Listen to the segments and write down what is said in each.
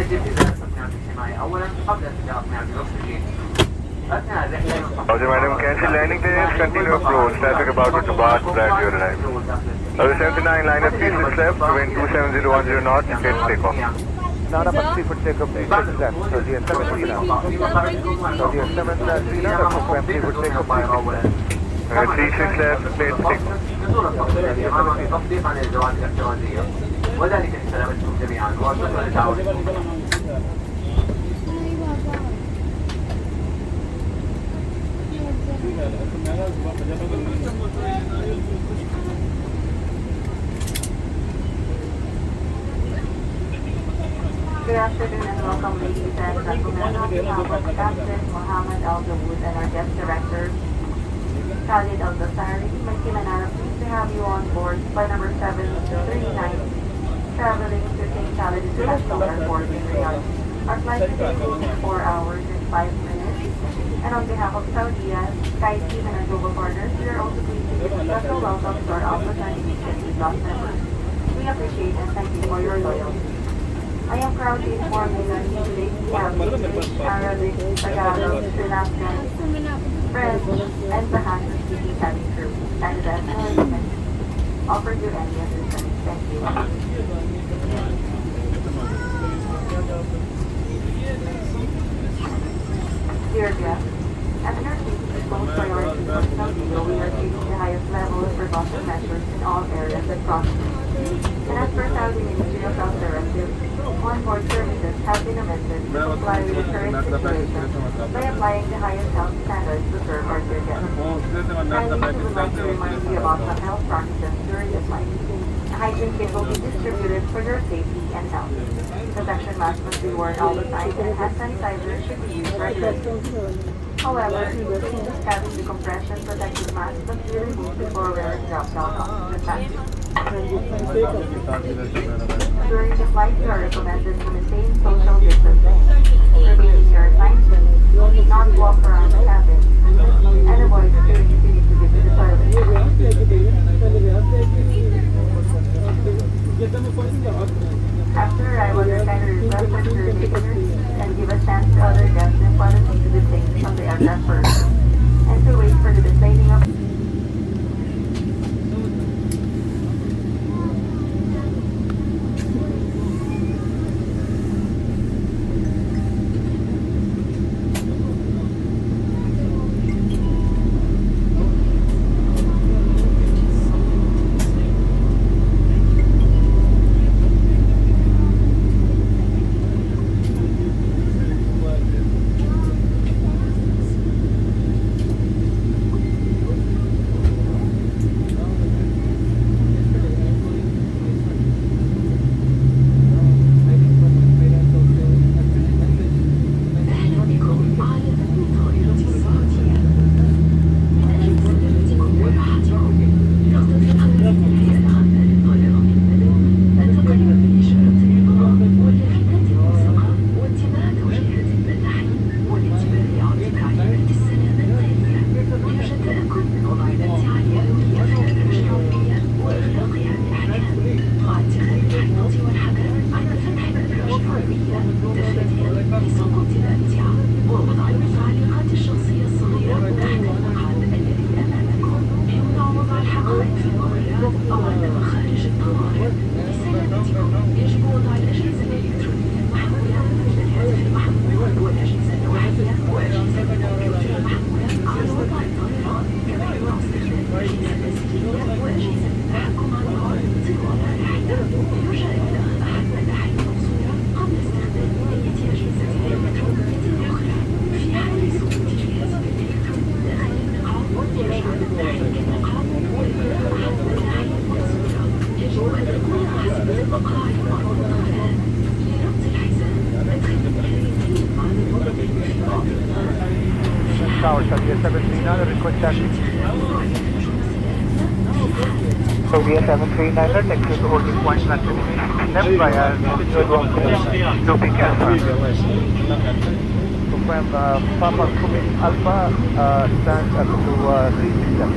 Roger, madam. Cancel landing days. Continue approach. Traffic about to depart. Prior to your arrival. 79 line up 36 left. Wind 27010 knots. Get takeoff. Nada taxi for takeoff 86 left. SAUDIA 73 now. SAUDIA 73 now. The frequency for takeoff 36 left. Plate takeoff. وذلك سلامتكم جميعا وشكرا لتعاونكم. Good afternoon and welcome ladies and gentlemen. On behalf of Captain Mohammed Al Dawood and our guest director, Khalid Al Basari, my team and I are pleased to have you on board flight number 739, traveling to King Khalid International Airport in Riyadh. Our flight today will be 4 hours and 5 minutes. And on behalf of SAUDIA, Sky Team and our global partners, we are also pleased to give a special welcome to our Alpha 98 Plus members. We appreciate and thank you for your loyalty. I am proud to inform you that today we have English, Arabic, Tagalog, Sri Lankan, French, and Bahasa-speaking cabin crew, and that offer you any assistance. Thank you. Dear guests, as an safety goes priority for SAUDIA, we are taking the highest level of precaution measures in all areas and processes. And as per Saudi Ministry of Health Directive, on-board services have been amended to comply with the current situation by applying the highest health standards to serve our dear guests. Finally, we would like to remind you about some health practices during the flight. A hygiene kit will be distributed for your safety and health. Protection masks must be worn all the time and hand sanitizer should be used regularly. However, please carry the compression protective mask must be removed before wearing drop-down oxygen masks. During the flight, you are recommended to maintain social distancing, remain in your assigned seat, not walk around the cabin, and avoid queuing if you need to get to the toilet. After arrival, your kindly request that you remain in your seat and give a chance to other guests in quality to descend from the aircraft first, and to wait for the descending of Tower, SAUDIA 739, request taxi. SAUDIA 739, next to the holding point, left via to pick Alpha. Confirm Papa Kumit Alpha stands up to 36.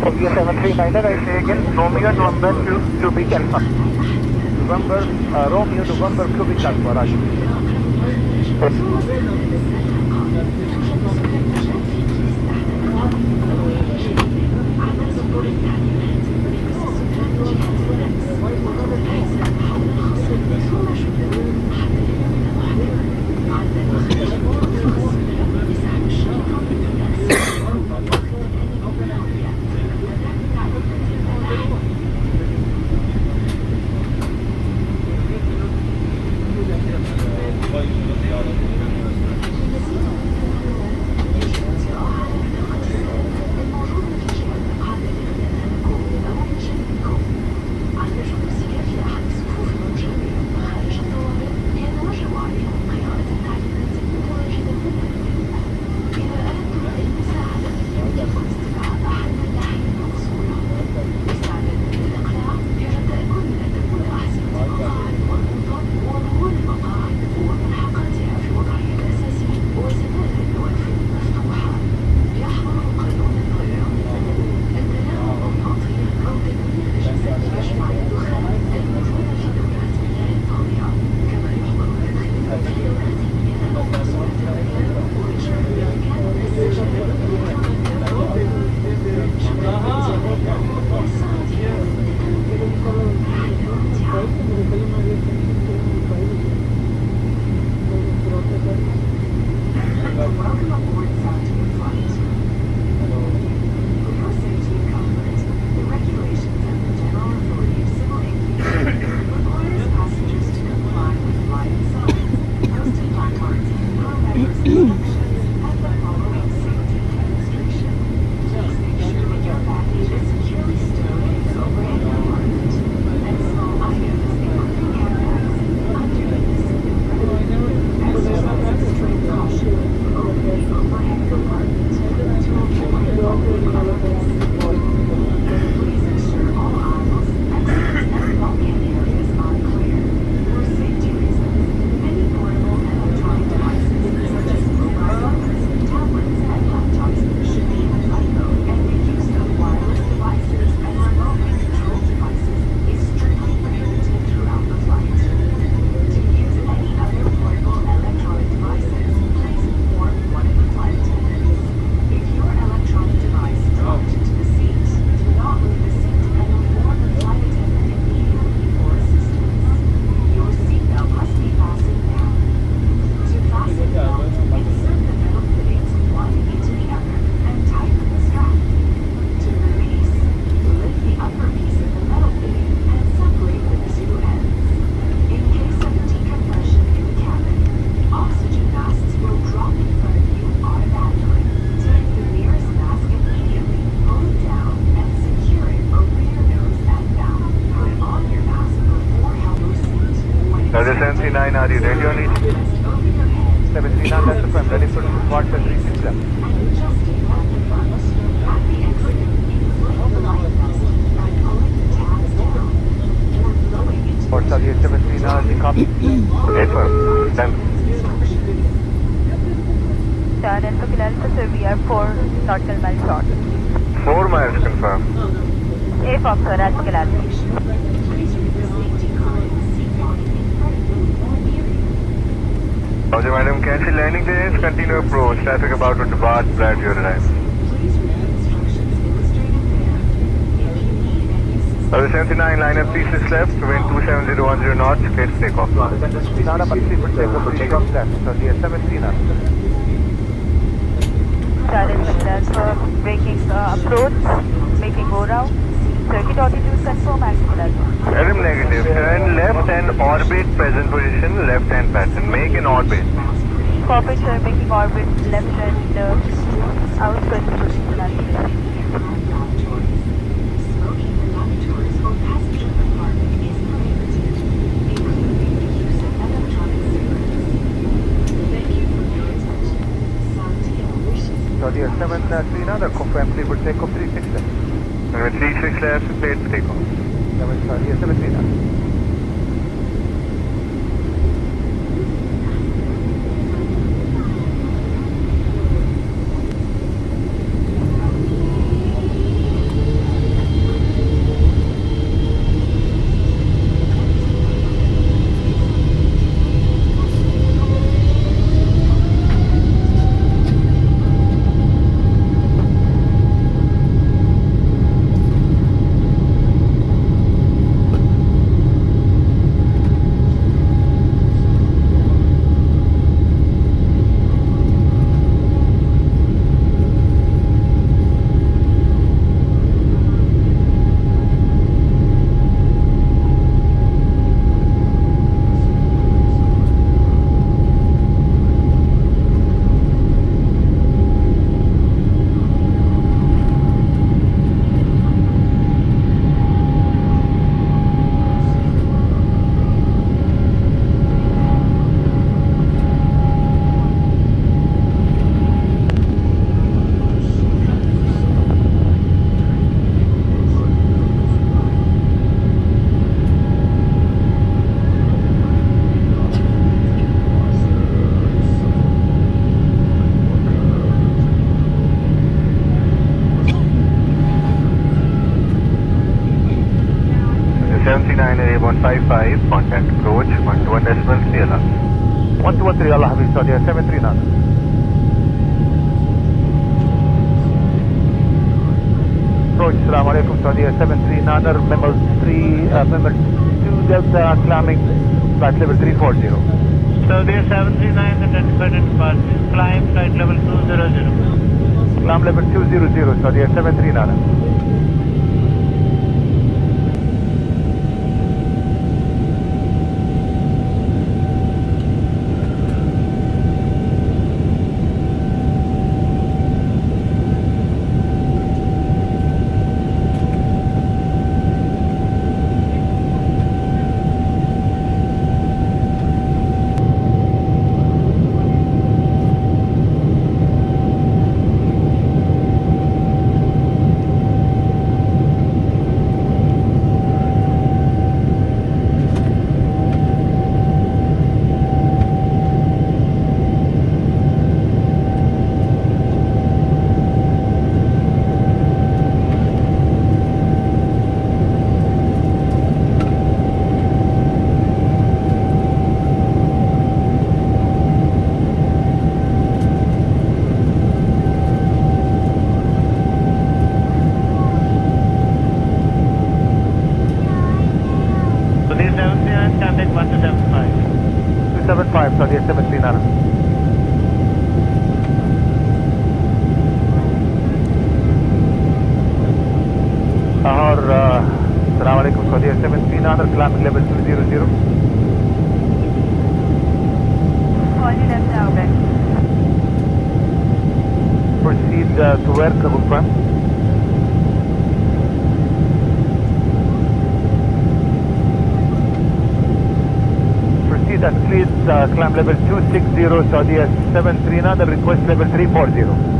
SAUDIA 739, I say again, Romeo November to pick Alpha. November, Romeo, November, Quebec Alpha, Roger. Service 79, are you ready on it? 79, that's the front, ready for departure 367. For SAUDIA 79, the copy. Yes, sir. Done. Done and for Philadelphia, sir, we are 4 nautical miles short. 4 miles confirmed. Takeoff, sir, at Philadelphia. Roger, madam. Cancel landing clearance. Continue approach. Traffic about to depart. Prior to your arrival. Service 79, line up 36 left. Wind 27010 knots. Clear to take off. Nada, but 3 for takeoff, 3 shots left. SAUDIA 79. Done and for Philadelphia, breaking approach, making go round. Circuit altitude confirm and Philadelphia. Adam negative. Turn left and orbit present position. Left hand pattern. Make an orbit. Corporate, sir, making orbit left and outskirts position at Philadelphia. SAUDIA 739, the confirm clear for takeoff 36 left. And with 36 left, clear to take off. SAUDIA 739. 75, contact approach 121.3 Allama. 1213 Allah Habibi Saudia 73 Nana. Approach, Assalamu alaikum, Saudia 73 Nana, Memo 2 Delta, climbing, flight level 340. Saudia 739, identified and departure, climb flight level 200. Climb level 200, Saudia 73 Nana. Contact 1275. 275, Saudia 73 Nana. Lahore, Assalamu alaikum, Saudia 73 Nana, climbing level 200. Called left now, right. Proceed to where, Kabul Prime? Proceed and please climb level 260, Saudia 73 Nana, request level 340.